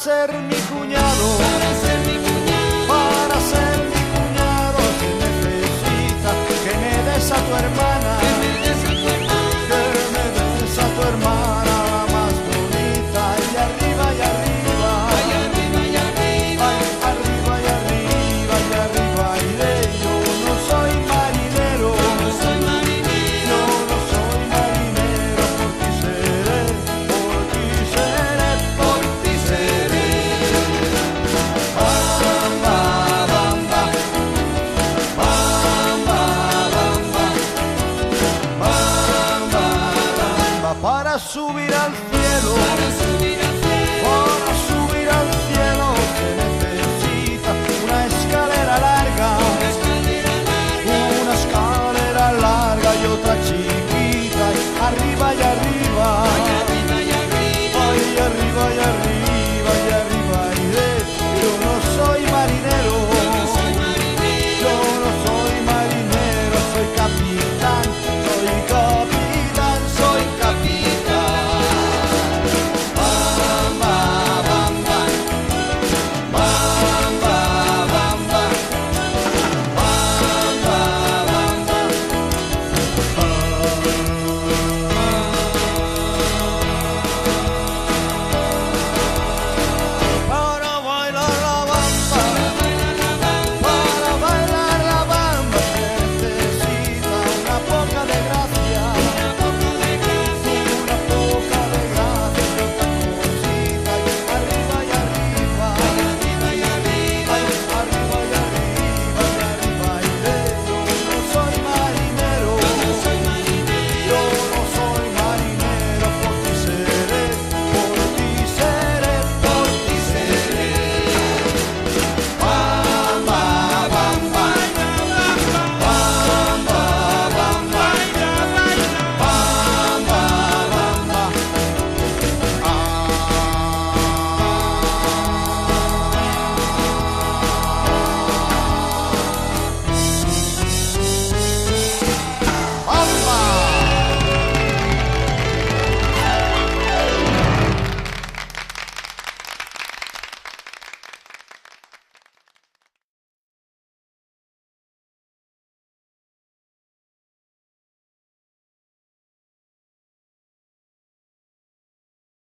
ser mi cuñado, para ser mi cuñado, para ser mi cuñado. Si necesitas que me des a tu hermana, que me des a tu hermana, que me des a tu hermana, la más bonita. Y arriba y arriba, ay, arriba y arriba, ay, arriba y arriba y arriba. Y de yo no soy marinero, no soy marinero, yo no soy marinero. Por ti seré, por ti seré, por ti seré. bamba, bamba, bamba, bamba, bamba, bamba, para subir al cielo, Para subir al cielo, para subir